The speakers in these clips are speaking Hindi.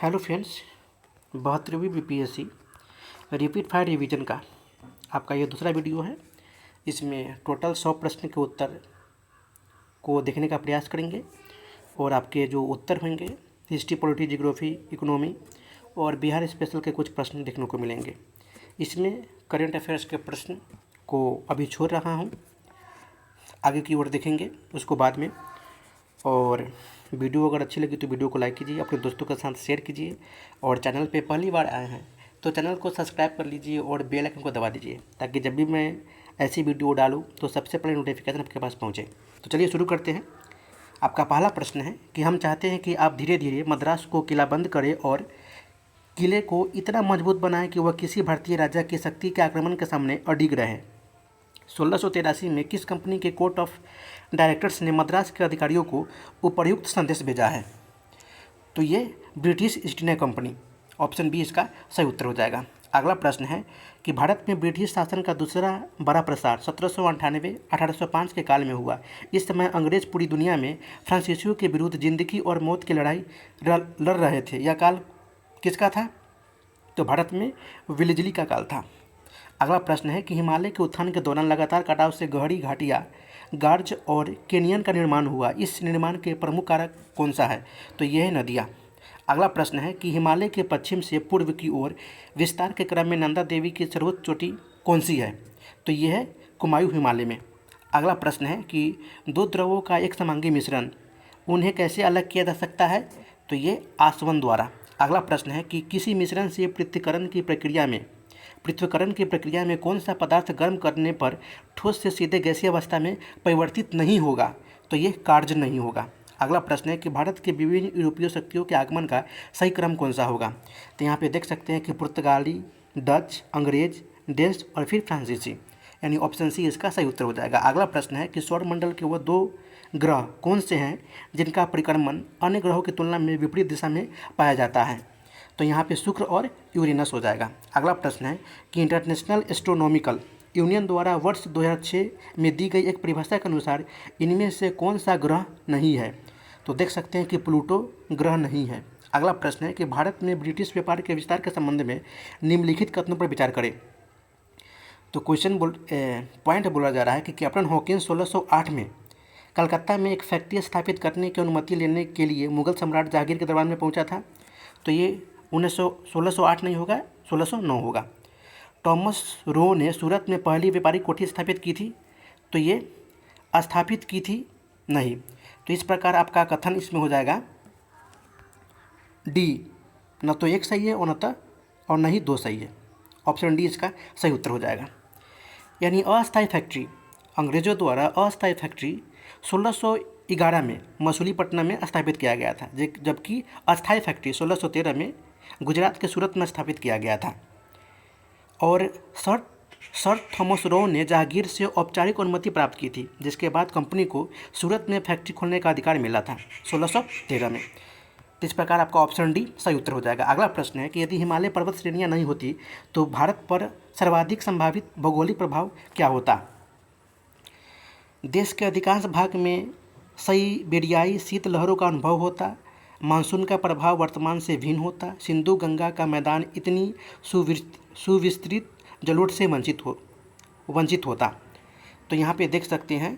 हेलो फ्रेंड्स, 72वीं बीपीएससी रिपीट फायर रिवीजन का आपका ये दूसरा वीडियो है। इसमें टोटल 100 प्रश्न के उत्तर को देखने का प्रयास करेंगे और आपके जो उत्तर होंगे हिस्ट्री, पॉलिटी, जियोग्राफी, इकोनॉमी और बिहार स्पेशल के कुछ प्रश्न देखने को मिलेंगे। इसमें करंट अफेयर्स के प्रश्न को अभी छोड़ रहा हूँ, आगे की ओर देखेंगे उसको बाद में। और वीडियो अगर अच्छी लगी तो वीडियो को लाइक कीजिए, अपने दोस्तों के साथ शेयर कीजिए और चैनल पे पहली बार आए हैं तो चैनल को सब्सक्राइब कर लीजिए और बेल आइकन को दबा दीजिए ताकि जब भी मैं ऐसी वीडियो डालूँ तो सबसे पहले नोटिफिकेशन आपके पास पहुँचे। तो चलिए शुरू करते हैं। आपका पहला प्रश्न है कि हम चाहते हैं कि आप धीरे धीरे मद्रास को किलाबंद करें और किले को इतना मजबूत बनाएं कि वह किसी भारतीय राजा की शक्ति के आक्रमण के सामने अडिग रहे। 1683 में किस कंपनी के कोर्ट ऑफ डायरेक्टर्स ने मद्रास के अधिकारियों को उपर्युक्त संदेश भेजा है? तो ये British East India Company, option B इसका सही उत्तर हो जाएगा। अगला प्रश्न है कि भारत में ब्रिटिश शासन का दूसरा बड़ा प्रसार 1798-1805 के काल में हुआ। इस समय अंग्रेज पूरी दुनिया में फ्रांसीसियों के विरुद्ध जिंदगी और मौत की लड़ाई लड़ रहे थे। यह काल किसका था? तो भारत में विलिजली का काल था। अगला प्रश्न है कि हिमालय के उत्थान के दौरान लगातार कटाव से गहरी घाटियाँ, गार्ज और कैनियन का निर्माण हुआ। इस निर्माण के प्रमुख कारक कौन सा है? तो यह है नदियाँ। अगला प्रश्न है कि हिमालय के पश्चिम से पूर्व की ओर विस्तार के क्रम में नंदा देवी की सर्वोच्च चोटी कौन सी है? तो यह है कुमायूं हिमालय में। अगला प्रश्न है कि दो द्रवों का एक समांगी मिश्रण, उन्हें कैसे अलग किया जा सकता है? तो ये आसवन द्वारा। अगला प्रश्न है कि किसी मिश्रण से पृथक्करण की प्रक्रिया में कौन सा पदार्थ गर्म करने पर ठोस से सीधे गैसीय अवस्था में परिवर्तित नहीं होगा? तो ये कार्ज नहीं होगा। अगला प्रश्न है कि भारत के विभिन्न यूरोपीय शक्तियों के आगमन का सही क्रम कौन सा होगा? तो यहाँ पे देख सकते हैं कि पुर्तगाली, डच, अंग्रेज, डेच और फिर फ्रांसीसी, यानी ऑप्शन सी इसका सही उत्तर हो जाएगा। अगला प्रश्न है कि सौरमंडल के वो दो ग्रह कौन से हैं जिनका परिक्रमण अन्य ग्रहों की तुलना में विपरीत दिशा में पाया जाता है? तो यहाँ पे शुक्र और यूरेनस हो जाएगा। अगला प्रश्न है कि इंटरनेशनल एस्ट्रोनॉमिकल यूनियन द्वारा वर्ष 2006 में दी गई एक परिभाषा के अनुसार इनमें से कौन सा ग्रह नहीं है? तो देख सकते हैं कि प्लूटो ग्रह नहीं है। अगला प्रश्न है कि भारत में ब्रिटिश व्यापार के विस्तार के संबंध में निम्नलिखित कथनों पर विचार करें। तो पॉइंट बोला जा रहा है कि कैप्टन हॉकिंस 1608 में कलकत्ता में एक फैक्ट्री स्थापित करने की अनुमति लेने के लिए मुगल सम्राट जहांगीर के दरबार में पहुंचा था। तो ये 1608 नहीं होगा, 1609 होगा। टॉमस रो ने सूरत में पहली व्यापारिक कोठी स्थापित की थी। तो ये स्थापित की थी नहीं। तो इस प्रकार आपका कथन इसमें हो जाएगा डी, न तो एक सही है और न ही दो सही है। ऑप्शन डी इसका सही उत्तर हो जाएगा। यानी अस्थायी फैक्ट्री, अंग्रेजों द्वारा अस्थायी फैक्ट्री 1611 में मसूलीपट्टनम में स्थापित किया गया था, जबकि अस्थायी फैक्ट्री 1613 में गुजरात के सूरत में स्थापित किया गया था। और सर थॉमस रो ने जहांगीर से औपचारिक अनुमति प्राप्त की थी, जिसके बाद कंपनी को सूरत में फैक्ट्री खोलने का अधिकार मिला था 1613 में। तो इस प्रकार आपका ऑप्शन डी सही उत्तर हो जाएगा। अगला प्रश्न है कि यदि हिमालय पर्वत श्रेणियाँ नहीं होती तो भारत पर सर्वाधिक संभावित भौगोलिक प्रभाव क्या होता? देश के अधिकांश भाग में साइबेरियाई शीतलहरों का अनुभव होता, मानसून का प्रभाव वर्तमान से भिन्न होता, सिंधु गंगा का मैदान इतनी सुविस्तृत जलोढ़ से वंचित होता। तो यहाँ पे देख सकते हैं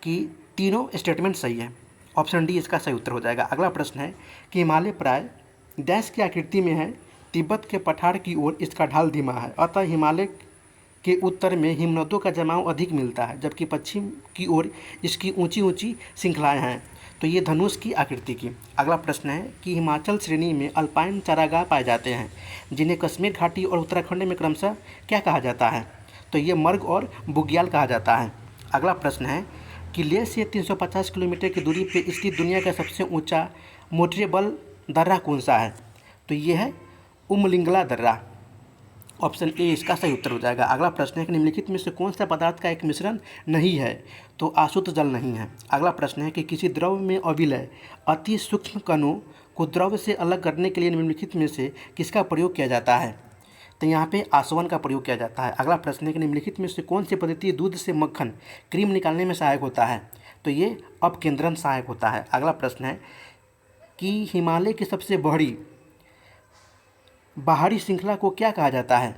कि तीनों स्टेटमेंट सही है। ऑप्शन डी इसका सही उत्तर हो जाएगा। अगला प्रश्न है कि हिमालय प्राय डैश की आकृति में है, तिब्बत के पठार की ओर इसका ढाल धीमा है, अतः हिमालय के उत्तर में हिमनदों का जमाव अधिक मिलता है, जबकि पश्चिम की ओर इसकी ऊंची ऊंची श्रृंखलाएं हैं। तो ये धनुष की आकृति की। अगला प्रश्न है कि हिमाचल श्रेणी में अल्पाइन चारागाह पाए जाते हैं, जिन्हें कश्मीर घाटी और उत्तराखंड में क्रमशः क्या कहा जाता है? तो ये मर्ग और बुग्याल कहा जाता है। अगला प्रश्न है कि लेह से 350 किलोमीटर की दूरी पर स्थित दुनिया का सबसे ऊँचा मोटरेबल दर्रा कौन सा है? तो ये है उमलिंगला दर्रा। ऑप्शन ए इसका सही उत्तर हो जाएगा। अगला प्रश्न है कि निम्नलिखित में से कौन सा पदार्थ का एक मिश्रण नहीं है? तो आशुद्ध जल नहीं है। अगला प्रश्न है कि किसी द्रव में अविलय अति सूक्ष्म कणों को द्रव से अलग करने के लिए निम्नलिखित में से किसका प्रयोग किया जाता है? तो यहाँ पे आसवन का प्रयोग किया जाता है। अगला प्रश्न है कि निम्नलिखित में से कौन सी पद्धति दूध से मक्खन, क्रीम निकालने में सहायक होता है? तो ये अपकेंद्रण सहायक होता है। अगला प्रश्न है कि हिमालय की सबसे बड़ी बाहरी श्रृंखला को क्या कहा जाता है?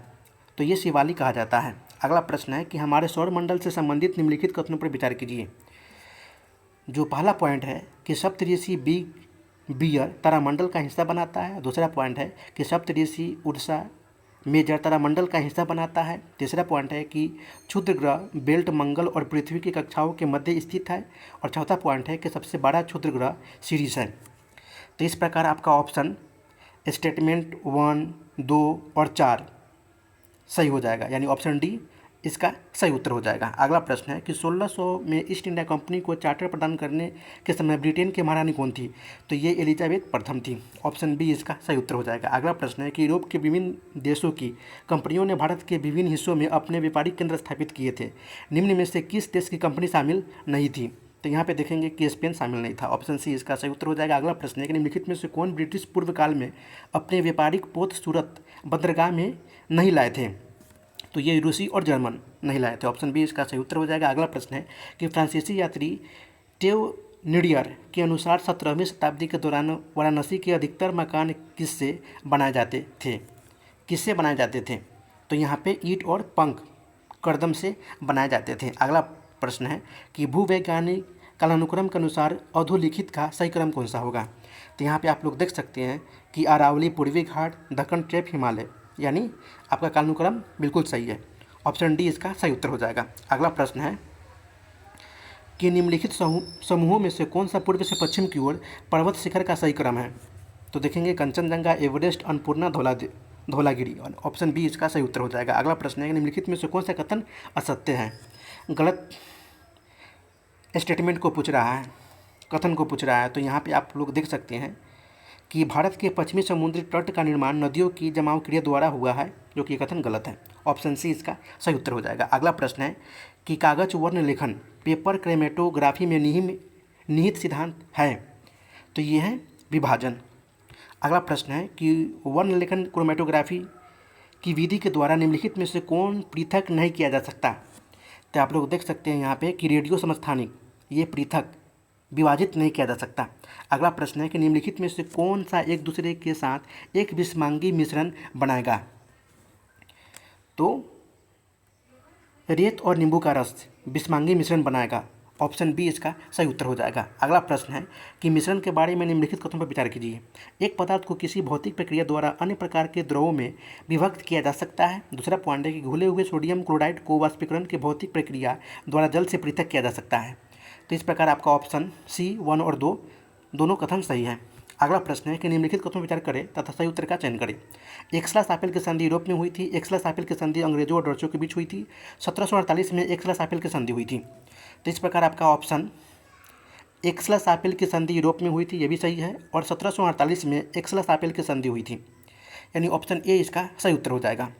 तो ये शिवालिक कहा जाता है। अगला प्रश्न है कि हमारे सौरमंडल से संबंधित निम्नलिखित कथनों पर विचार कीजिए। जो पहला पॉइंट है कि सप्तऋषि बिग बियर तारामंडल का हिस्सा बनाता है। दूसरा पॉइंट है कि सप्तऋषि उर्सा मेजर तारामंडल का हिस्सा बनाता है। तीसरा पॉइंट है कि क्षुद्र ग्रह बेल्ट मंगल और पृथ्वी की कक्षाओं के मध्य स्थित है। और चौथा पॉइंट है कि सबसे बड़ा क्षुद्र ग्रह सीरीज है। तो इस प्रकार आपका ऑप्शन स्टेटमेंट 1, 2 और 4 सही हो जाएगा, यानी ऑप्शन डी इसका सही उत्तर हो जाएगा। अगला प्रश्न है कि 1600 में ईस्ट इंडिया कंपनी को चार्टर प्रदान करने के समय ब्रिटेन की महारानी कौन थी? तो ये एलिजाबेथ प्रथम थी। ऑप्शन बी इसका सही उत्तर हो जाएगा। अगला प्रश्न है कि यूरोप के विभिन्न देशों की कंपनियों ने भारत के विभिन्न हिस्सों में अपने व्यापारिक केंद्र स्थापित किए थे। निम्न में से किस देश की कंपनी शामिल नहीं थी? तो यहाँ पे देखेंगे कि स्पेन शामिल नहीं था। ऑप्शन सी इसका सही उत्तर हो जाएगा। अगला प्रश्न है कि निम्नलिखित में से कौन ब्रिटिश पूर्व काल में अपने व्यापारिक पोत सूरत बंदरगाह में नहीं लाए थे? तो ये रूसी और जर्मन नहीं लाए थे। ऑप्शन बी इसका सही उत्तर हो जाएगा। अगला प्रश्न है कि फ्रांसीसी यात्री टेवनिडियर के अनुसार 17वीं शताब्दी के दौरान वाराणसी के अधिकतर मकान किससे बनाए जाते थे? किससे बनाए जाते थे? तो यहाँ पे ईंट और पंख करदम से बनाए जाते थे। अगला प्रश्न है कि भूवैज्ञानिक कालानुक्रम के अनुसार अधोलिखित का सही क्रम कौन सा होगा? तो यहाँ पे आप लोग देख सकते हैं कि अरावली पूर्वी घाट दक्कन ट्रेप हिमालय, यानी आपका कालानुक्रम बिल्कुल सही है। ऑप्शन डी इसका सही उत्तर हो जाएगा। अगला प्रश्न है कि निम्नलिखित समूहों में से कौन सा पूर्व से पश्चिम की ओर पर्वत शिखर का सही क्रम है? तो देखेंगे Kanchenjunga, Everest, Annapurna, Dhaulagiri. Option B इसका सही उत्तर हो जाएगा। अगला प्रश्न है कि निम्नलिखित में से कौन सा कथन असत्य है? गलत स्टेटमेंट को पूछ रहा है, कथन को पूछ रहा है। तो यहाँ पे आप लोग देख सकते हैं कि भारत के पश्चिमी समुद्री तट का निर्माण नदियों की जमाव क्रिया द्वारा हुआ है, जो कि कथन गलत है। ऑप्शन सी इसका सही उत्तर हो जाएगा। अगला प्रश्न है कि कागज वर्ण लेखन पेपर क्रोमेटोग्राफी में निहित सिद्धांत है? तो ये है विभाजन। अगला प्रश्न है कि वर्ण लेखन क्रोमेटोग्राफी की विधि के द्वारा निम्नलिखित में से कौन पृथक नहीं किया जा सकता? तो आप लोग देख सकते हैं यहाँ पे कि रेडियो समस्थानिक ये पृथक विभाजित नहीं किया जा सकता। अगला प्रश्न है कि निम्नलिखित में से कौन सा एक दूसरे के साथ एक विषमांगी मिश्रण बनाएगा? तो रेत और नींबू का रस विषमांगी मिश्रण बनाएगा। ऑप्शन बी इसका सही उत्तर हो जाएगा। अगला प्रश्न है कि मिश्रण के बारे में निम्नलिखित कथनों पर विचार कीजिए। एक पदार्थ को किसी भौतिक प्रक्रिया द्वारा अन्य प्रकार के द्रवों में विभक्त किया जा सकता है। दूसरा पॉइंट है कि घुले हुए सोडियम क्लोराइड को वाष्पीकरण की भौतिक प्रक्रिया द्वारा जल से पृथक किया जा सकता है। तो इस प्रकार आपका ऑप्शन सी 1 और 2 दोनों कथन सही है। अगला प्रश्न है कि निम्नलिखित कथनों पर विचार करें तथा सही उत्तर का चयन करें। एक्सला-शापेल की संधि यूरोप में हुई थी। एक्सला-शापेल की संधि अंग्रेजों और डचों के बीच हुई थी। 1748 में एक्सला-शापेल की संधि हुई थी। तो इस प्रकार आपका ऑप्शन एक्सला-शापेल की संधि यूरोप में हुई थी, ये भी सही है। और 1748 में एक्सला-शापेल की संधि हुई थी, यानी ऑप्शन ए इसका सही उत्तर हो जाएगा।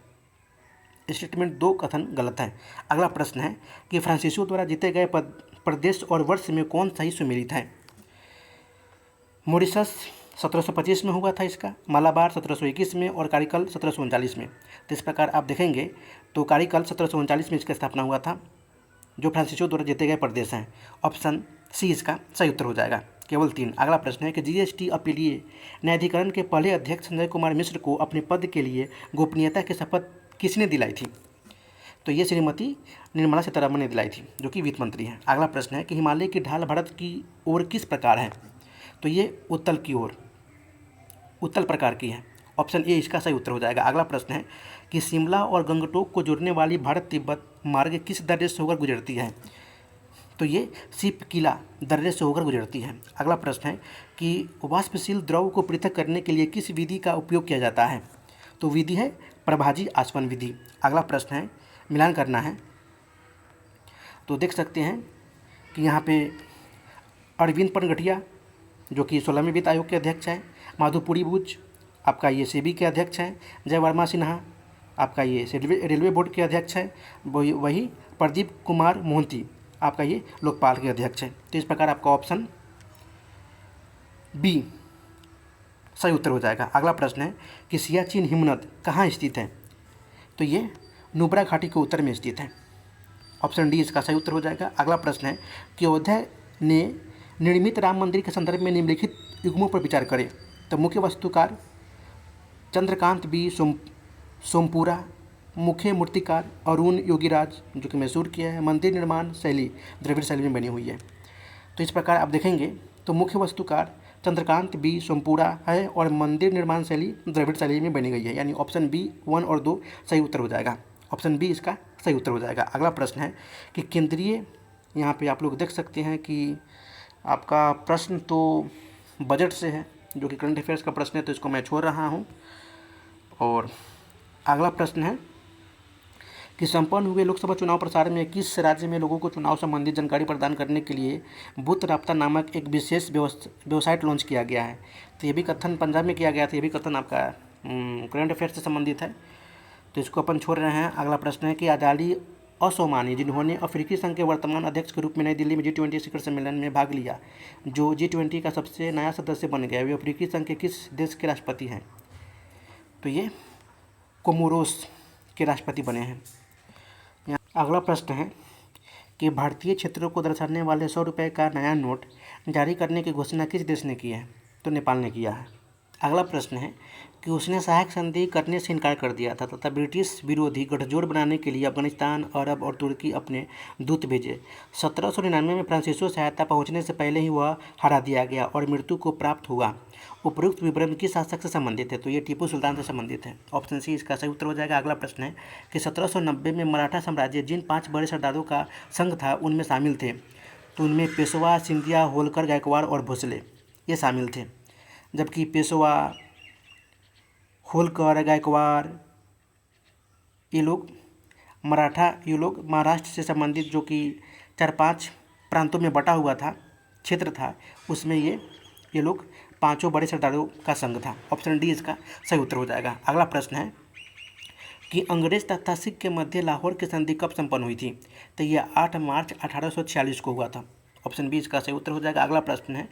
स्टेटमेंट 2 कथन गलत है। अगला प्रश्न है कि फ्रांसीसियों द्वारा जीते गए प्रदेश और वर्ष में कौन सही सुमेलित है? मॉरिशस 1725 में हुआ था इसका, मालाबार 1721 में और कारिकल 1739 में। तो इस प्रकार आप देखेंगे तो कारिकल 1739 में इसका स्थापना हुआ था, जो फ्रांसीसियों द्वारा जीते गए प्रदेश हैं। ऑप्शन सी इसका सही उत्तर हो जाएगा। केवल 3। अगला प्रश्न है कि जीएसटी अपीलीय न्यायाधिकरण के पहले अध्यक्ष संजय कुमार मिश्र को अपने पद के लिए गोपनीयता की शपथ किसने दिलाई थी? तो ये श्रीमती निर्मला सीतारमण ने दिलाई थी, जो कि वित्त मंत्री हैं। अगला प्रश्न है कि हिमालय की ढाल भारत की ओर किस प्रकार है? तो ये उत्तल की ओर, उत्तल प्रकार की है। ऑप्शन ए इसका सही उत्तर हो जाएगा। अगला प्रश्न है कि शिमला और गंगटोक को जोड़ने वाली भारत तिब्बत मार्ग किस दर्रे से होकर गुजरती है? तो ये सिपकिला दर्रे से होकर गुजरती है। अगला प्रश्न है कि वाष्पशील द्रव को पृथक करने के लिए किस विधि का उपयोग किया जाता है? तो विधि है प्रभाजी आसवन विधि। अगला प्रश्न है, मिलान करना है, तो देख सकते हैं कि यहाँ पे अरविंद पनगठिया जो कि 16वें वित्त आयोग के अध्यक्ष हैं, माधुपुरी बुच आपका ये सेबी के अध्यक्ष हैं, जय वर्मा सिन्हा आपका ये रेलवे बोर्ड के अध्यक्ष हैं, वही प्रदीप कुमार मोहंती आपका ये लोकपाल के अध्यक्ष हैं। तो इस प्रकार आपका ऑप्शन बी सही उत्तर हो जाएगा। अगला प्रश्न है कि सियाचिन हिमनद कहाँ स्थित है? तो ये नुब्रा घाटी के उत्तर में स्थित है। ऑप्शन डी इसका सही उत्तर हो जाएगा। अगला प्रश्न है कि अयोध्या ने निर्मित राम मंदिर के संदर्भ में निम्नलिखित युग्मों पर विचार करें। तो मुख्य वास्तुकार चंद्रकांत बी सोमपुरा, मुख्य मूर्तिकार अरुण योगीराज जो कि मैसूर की है। मंदिर निर्माण शैली द्रविड़ शैली में बनी हुई है। तो इस प्रकार आप देखेंगे तो मुख्य वास्तुकार चंद्रकांत बी सोमपुरा है और मंदिर निर्माण शैली द्रविड़ शैली में बनी गई है, यानी ऑप्शन बी 1 और 2 सही उत्तर हो जाएगा। ऑप्शन बी इसका सही उत्तर हो जाएगा। अगला प्रश्न है कि केंद्रीय, यहाँ पे आप लोग देख सकते हैं कि आपका प्रश्न तो बजट से है, जो कि करंट अफेयर्स का प्रश्न है, तो इसको मैं छोड़ रहा हूँ। और अगला प्रश्न है कि संपन्न हुए लोकसभा चुनाव प्रसार में किस राज्य में लोगों को चुनाव संबंधी जानकारी प्रदान करने के लिए बूथ राब्ता नामक एक विशेष वेबसाइट लॉन्च किया गया है। तो ये भी कथन पंजाब में किया गया था। ये भी कथन आपका करंट अफेयर्स से संबंधित है, तो इसको अपन छोड़ रहे हैं। अगला प्रश्न है कि आजादी असोमानी जिन्होंने अफ्रीकी संघ के वर्तमान अध्यक्ष के रूप में नई दिल्ली में G20 शिखर सम्मेलन में भाग लिया, जो G20 का सबसे नया सदस्य बन गया, वे अफ्रीकी संघ के किस देश के राष्ट्रपति हैं? तो ये कोमोरोस के राष्ट्रपति बने हैं। अगला प्रश्न है कि भारतीय क्षेत्रों को दर्शाने वाले 100 रुपये का नया नोट जारी करने की घोषणा किस देश ने की है? तो नेपाल ने किया है। अगला प्रश्न है कि उसने सहायक संधि करने से इनकार कर दिया था तथा ब्रिटिश विरोधी गठजोड़ बनाने के लिए अफगानिस्तान, अरब और तुर्की अपने दूत भेजे। 1799 में फ्रांसीसो सहायता पहुंचने से पहले ही वह हरा दिया गया और मृत्यु को प्राप्त हुआ। उपरोक्त विवरण किस शासक से संबंधित है? तो ये टीपू सुल्तान से संबंधित है। ऑप्शन सी इसका सही उत्तर हो जाएगा। अगला प्रश्न है कि 1790 में मराठा साम्राज्य जिन 5 बड़े सरदारों का संघ था उनमें शामिल थे, तो उनमें पेशवा, सिंधिया, होलकर, गायकवाड़ और भोसले ये शामिल थे। जबकि पेशवा, होलकर, गायकवाड़ ये लोग महाराष्ट्र से संबंधित जो कि 4-5 प्रांतों में बटा हुआ था, क्षेत्र था, उसमें ये लोग 5 बड़े सरदारों का संघ था। ऑप्शन डी इसका सही उत्तर हो जाएगा। अगला प्रश्न है कि अंग्रेज तथा सिख के मध्य लाहौर की संधि कब संपन्न हुई थी? तो यह 8 मार्च 1846 को हुआ था। ऑप्शन बी इसका सही उत्तर हो जाएगा। अगला प्रश्न है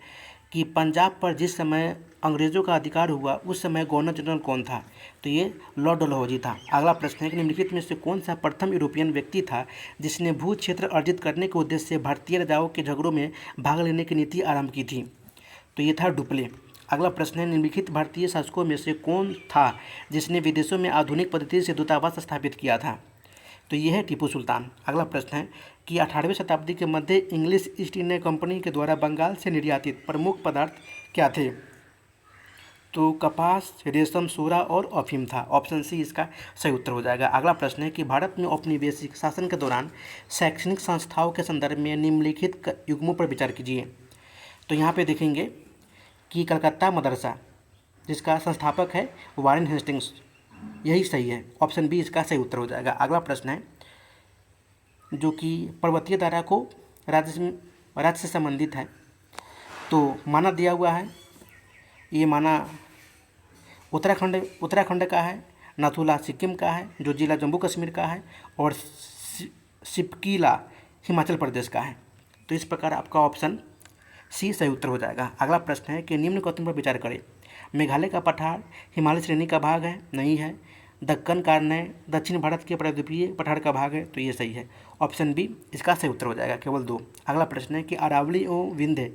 कि पंजाब पर जिस समय अंग्रेज़ों का अधिकार हुआ उस समय गवर्नर जनरल कौन था? तो ये लॉर्ड डलहौजी था। अगला प्रश्न है कि निम्नलिखित में से कौन सा प्रथम यूरोपियन व्यक्ति था जिसने भू क्षेत्र अर्जित करने के उद्देश्य से भारतीय राजाओं के झगड़ों में भाग लेने की नीति आरंभ की थी? तो ये था डुप्ले। अगला प्रश्न है निम्नलिखित भारतीय शासकों में से कौन था जिसने विदेशों में आधुनिक पद्धति से दूतावास स्थापित किया था? तो ये है टीपू सुल्तान। अगला प्रश्न है कि 18वीं शताब्दी के मध्य इंग्लिश ईस्ट इंडिया कंपनी के द्वारा बंगाल से निर्यातित प्रमुख पदार्थ क्या थे? तो कपास, रेशम, सोरा और अफीम था। ऑप्शन सी इसका सही उत्तर हो जाएगा। अगला प्रश्न है कि भारत में औपनिवेशिक शासन के दौरान शैक्षणिक संस्थाओं के संदर्भ में निम्नलिखित युग्मों पर विचार कीजिए। तो यहाँ पे देखेंगे कि कलकत्ता मदरसा जिसका संस्थापक है वारेन हेस्टिंग्स, यही सही है। ऑप्शन बी इसका सही उत्तर हो जाएगा। अगला प्रश्न है जो कि पर्वतीय धारा को राज्य से संबंधित है, तो माना दिया हुआ है, ये माना उत्तराखंड का है, नाथुला सिक्किम का है, जो जिला जम्मू कश्मीर का है, और सिपकीला हिमाचल प्रदेश का है। तो इस प्रकार आपका ऑप्शन सी सही उत्तर हो जाएगा। अगला प्रश्न है कि निम्न कथन पर विचार करें। मेघालय का पठार हिमालय श्रेणी का भाग है? नहीं है। दक्कन कारनय दक्षिण भारत के प्रायद्वीपीय पठार का भाग है? तो ये सही है। ऑप्शन बी इसका सही उत्तर हो जाएगा। केवल 2। अगला प्रश्न है कि अरावली और विंध्य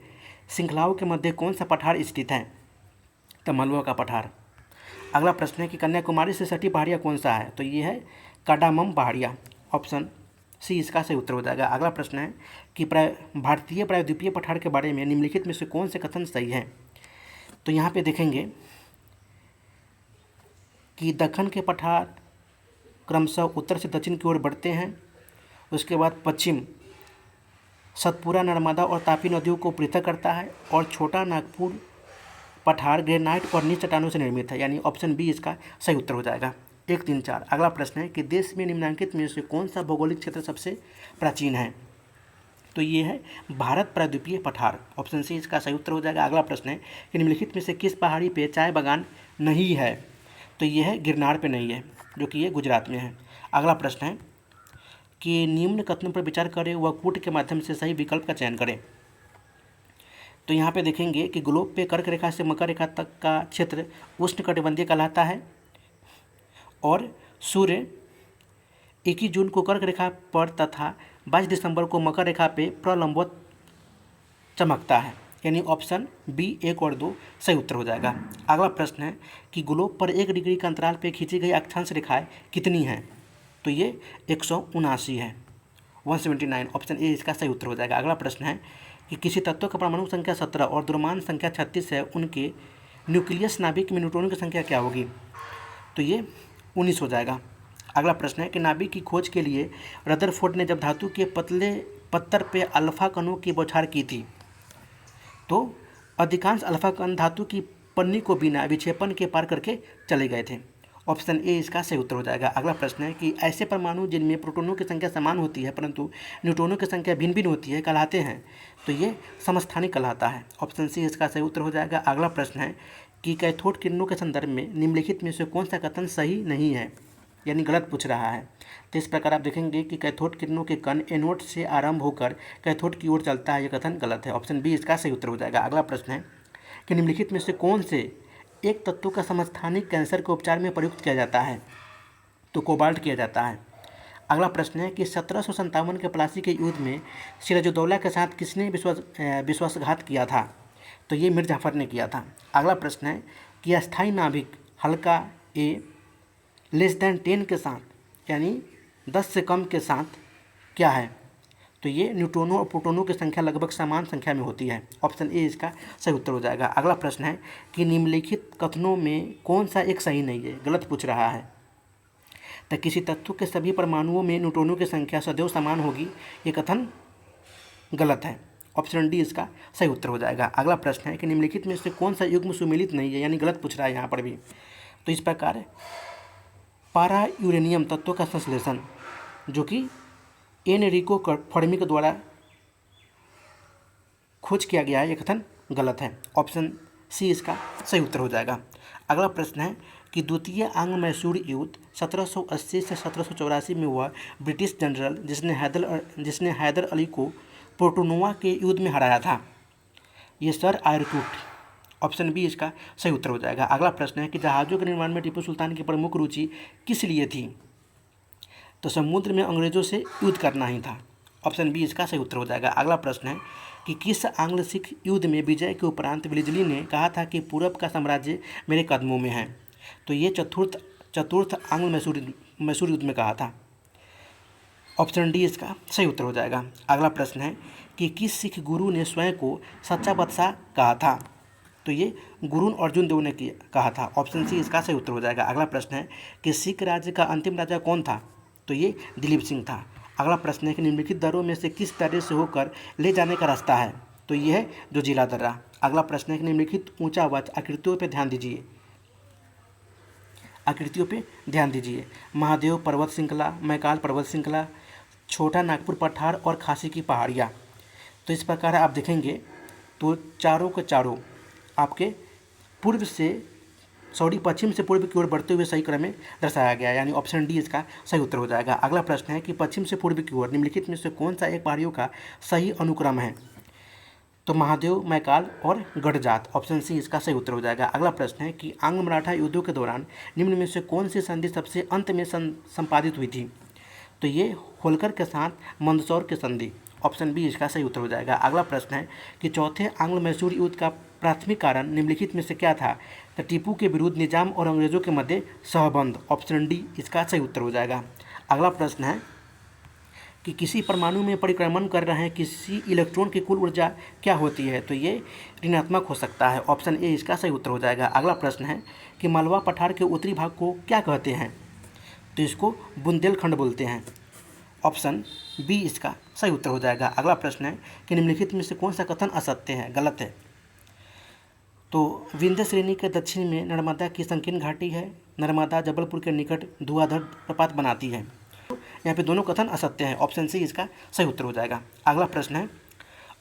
श्रृंखलाओं के मध्य कौन सा पठार स्थित है? तो मालवा का पठार। अगला प्रश्न है कि कन्याकुमारी से सटी पहाड़ियाँ कौन सा है? तो ये है काडामम पहाड़ियाँ। ऑप्शन सी इसका सही उत्तर हो जाएगा। अगला प्रश्न है कि भारतीय प्रायद्वीपीय पठार के बारे में निम्नलिखित में से कौन से कथन सही है? तो यहाँ पे देखेंगे कि दक्कन के पठार क्रमशः उत्तर से दक्षिण की ओर बढ़ते हैं, उसके बाद पश्चिम सतपुरा, नर्मदा और तापी नदियों को पृथक करता है, और छोटा नागपुर पठार ग्रेनाइट और नीच चट्टानों से निर्मित है, यानी ऑप्शन बी इसका सही उत्तर हो जाएगा। 1, 3, 4। अगला प्रश्न है कि देश में निम्नलिखित में से कौन सा भौगोलिक क्षेत्र सबसे प्राचीन है? तो ये है भारत प्रायद्वीपीय पठार। ऑप्शन सी इसका सही उत्तर हो जाएगा। अगला प्रश्न है कि निम्नलिखित में से किस पहाड़ी पे चाय बागान नहीं है? तो ये है गिरनार पे नहीं है, जो कि ये गुजरात में है। अगला प्रश्न है कि निम्न कथनों पर विचार करें व कूट के माध्यम से सही विकल्प का चयन करें। तो यहाँ पे देखेंगे कि ग्लोब पे कर्क रेखा से मकर रेखा तक का क्षेत्र उष्णकटिबंधीय कहलाता है, और सूर्य 21 जून को कर्क रेखा पर तथा 22 दिसंबर को मकर रेखा पे प्रलंबवत चमकता है। यानी ऑप्शन बी 1 और 2 सही उत्तर हो जाएगा। अगला प्रश्न है कि ग्लोब पर 1 डिग्री के अंतराल पर खींची गई अक्षांश रेखाएं कितनी हैं? तो ये 179 है, 179। ऑप्शन ए इसका सही उत्तर हो जाएगा। अगला प्रश्न है कि किसी तत्व का परमाणु संख्या 17 और द्रव्यमान संख्या 36 है, उनके न्यूक्लियस नाभिक में न्यूट्रॉनों की संख्या क्या होगी? तो ये 19 हो जाएगा। अगला प्रश्न है कि नाभिक की खोज के लिए रदरफोर्ड ने जब धातु के पतले पत्थर पे अल्फा कणों की बौछार की थी, तो अधिकांश अल्फा कण धातु की पन्नी को बिना विक्षेपण के पार करके चले गए थे। ऑप्शन ए इसका सही उत्तर हो जाएगा। अगला प्रश्न है कि ऐसे परमाणु जिनमें प्रोटॉनों की संख्या समान होती है परंतु न्यूट्रॉनों की संख्या भिन्न भिन्न होती है कहलाते हैं? तो ये समस्थानिक कहलाता है। ऑप्शन सी इसका सही उत्तर हो जाएगा। अगला प्रश्न है कि कैथोड किरणों के संदर्भ में निम्नलिखित में से कौन सा कथन सही नहीं है, यानी गलत पूछ रहा है। तो इस प्रकार आप देखेंगे कि कैथोड किरणों के कण एनोड से आरंभ होकर कैथोड की ओर चलता है, यह कथन गलत है। ऑप्शन बी इसका सही उत्तर हो जाएगा। अगला प्रश्न है कि निम्नलिखित में से कौन से एक तत्व का समस्थानिक कैंसर के उपचार में प्रयुक्त किया जाता है? तो कोबाल्ट किया जाता है। अगला प्रश्न है कि 1757 के प्लासी के युद्ध में सिराजुद्दौला के साथ किसने विश्वासघात किया था? तो ये मीर जाफर ने किया था। अगला प्रश्न है कि अस्थायी नाभिक हल्का ए <10 के साथ यानी 10 से कम के साथ क्या है? तो ये न्यूट्रॉनों और प्रोटॉनों की संख्या लगभग समान संख्या में होती है। ऑप्शन ए इसका सही उत्तर हो जाएगा। अगला प्रश्न है कि निम्नलिखित कथनों में कौन सा एक सही नहीं है, गलत पूछ रहा है। तो किसी तत्व के सभी परमाणुओं में न्यूट्रॉनों की संख्या सदैव समान होगी, ये कथन गलत है। ऑप्शन डी इसका सही उत्तर हो जाएगा। अगला प्रश्न है कि निम्नलिखित में से कौन सा युग्म सुमेलित नहीं है, यानी गलत पूछ रहा है यहाँ पर भी। तो इस प्रकार पारा यूरेनियम तत्व का संश्लेषण जो कि एनरिको फर्मी के द्वारा खोज किया गया है, यह कथन गलत है। ऑप्शन सी इसका सही उत्तर हो जाएगा। अगला प्रश्न है कि द्वितीय आंग्ल मैसूर युद्ध 1780 से 1784 में हुआ ब्रिटिश जनरल जिसने हैदर अली को पोर्टोनोवा के युद्ध में हराया था, ये सर आयरकुट। ऑप्शन बी इसका सही उत्तर हो जाएगा। अगला प्रश्न है कि जहाज़ों के निर्माण में टीपू सुल्तान की प्रमुख रुचि किस लिए थी? तो समुद्र में अंग्रेजों से युद्ध करना ही था। ऑप्शन बी इसका सही उत्तर हो जाएगा। अगला प्रश्न है कि किस आंग्ल सिख युद्ध में विजय के उपरांत विलिजली ने कहा था कि पूरब का साम्राज्य मेरे कदमों में है? तो ये चतुर्थ आंग्ल मैसूर युद्ध में कहा था। ऑप्शन डी इसका सही उत्तर हो जाएगा। अगला प्रश्न है कि किस सिख गुरु ने स्वयं को सच्चा बादशाह कहा था? तो ये गुरु अर्जुन देव ने कहा था। ऑप्शन सी इसका सही उत्तर हो जाएगा। अगला प्रश्न है कि सिख राज्य का अंतिम राजा कौन था? तो ये दिलीप सिंह था। अगला प्रश्न है कि निम्नलिखित दर्रों में से किस दर्रे से होकर ले जाने का रास्ता है? तो ये है जोजिला दर्रा। अगला प्रश्न है कि निम्नलिखित ऊंचावाच आकृतियों पर ध्यान दीजिए। महादेव पर्वत श्रृंखला, मैकाल पर्वत श्रृंखला, छोटा नागपुर पठार और खासी की पहाड़ियाँ। तो इस प्रकार आप देखेंगे तो चारों के चारों आपके पश्चिम से पूर्व की ओर बढ़ते हुए सही क्रम में दर्शाया गया है, यानी ऑप्शन डी इसका सही उत्तर हो जाएगा। अगला प्रश्न है कि पश्चिम से पूर्व की ओर निम्नलिखित में से कौन सा एक पहाड़ियों का सही अनुक्रम है? तो महादेव, मैकाल और गढ़जात। ऑप्शन सी इसका सही उत्तर हो जाएगा। अगला प्रश्न है कि आंग्ल मराठा युद्धों के दौरान निम्न में से कौन सी संधि सबसे अंत में संपादित हुई थी? तो ये होलकर के साथ मंदसौर की संधि। ऑप्शन बी इसका सही उत्तर हो जाएगा। अगला प्रश्न है कि चौथे आंग्ल मैसूर युद्ध का प्राथमिक कारण निम्नलिखित में से क्या था? तो टीपू के विरुद्ध निजाम और अंग्रेजों के मध्य सहबंध। ऑप्शन डी इसका सही उत्तर हो जाएगा। अगला प्रश्न है कि किसी परमाणु में परिक्रमण कर रहे किसी इलेक्ट्रॉन की कुल ऊर्जा क्या होती है? तो ये ऋणात्मक हो सकता है। ऑप्शन ए इसका सही उत्तर हो जाएगा। अगला प्रश्न है कि मालवा पठार के उत्तरी भाग को क्या कहते हैं? तो इसको बुंदेलखंड बोलते हैं। ऑप्शन बी इसका सही उत्तर हो जाएगा। अगला प्रश्न है कि निम्नलिखित में से कौन सा कथन असत्य है, गलत है? तो विंध्य श्रेणी के दक्षिण में नर्मदा की संकीर्ण घाटी है। नर्मदा जबलपुर के निकट धुआंधार प्रपात बनाती है। यहाँ पे दोनों कथन असत्य हैं। ऑप्शन सी इसका सही उत्तर हो जाएगा। अगला प्रश्न है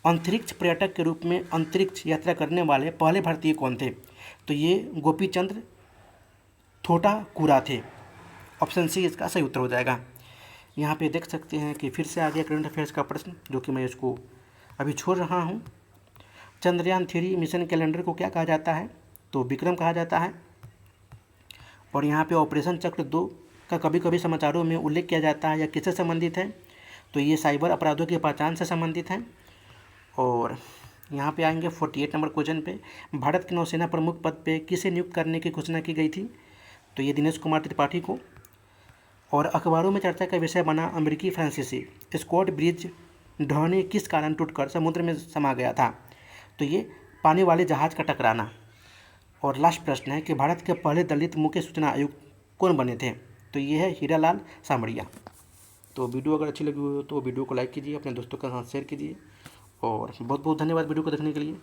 अंतरिक्ष पर्यटक के रूप में अंतरिक्ष यात्रा करने वाले पहले भारतीय कौन थे? तो ये गोपीचंद्र थोटाकुरा थे। ऑप्शन सी इसका सही उत्तर हो जाएगा। यहाँ पे देख सकते हैं कि फिर से आ गया करंट अफेयर्स का प्रश्न, जो कि मैं इसको अभी छोड़ रहा हूँ। चंद्रयान 3 मिशन कैलेंडर को क्या कहा जाता है? तो विक्रम कहा जाता है। और यहाँ पे ऑपरेशन चक्र 2 का कभी कभी समाचारों में उल्लेख किया जाता है, या किससे संबंधित है? तो ये साइबर अपराधों की पहचान से संबंधित है। और यहाँ पे आएंगे 48 नंबर क्वेश्चन पे, भारत के नौसेना प्रमुख पद पे किसे नियुक्त करने की घोषणा की गई थी? तो ये दिनेश कुमार त्रिपाठी को। और अखबारों में चर्चा का विषय बना अमेरिकी फ्रांसीसी स्कॉट ब्रिज ढहने किस कारण टूटकर समुद्र में समा गया था? तो ये पानी वाले जहाज का टकराना। और लास्ट प्रश्न है कि भारत के पहले दलित मुख्य सूचना आयुक्त कौन बने थे? तो ये है हीरालाल सामरिया। तो वीडियो अगर अच्छी लगी हो तो वीडियो को लाइक कीजिए, अपने दोस्तों के साथ शेयर कीजिए, और बहुत बहुत धन्यवाद वीडियो को देखने के लिए।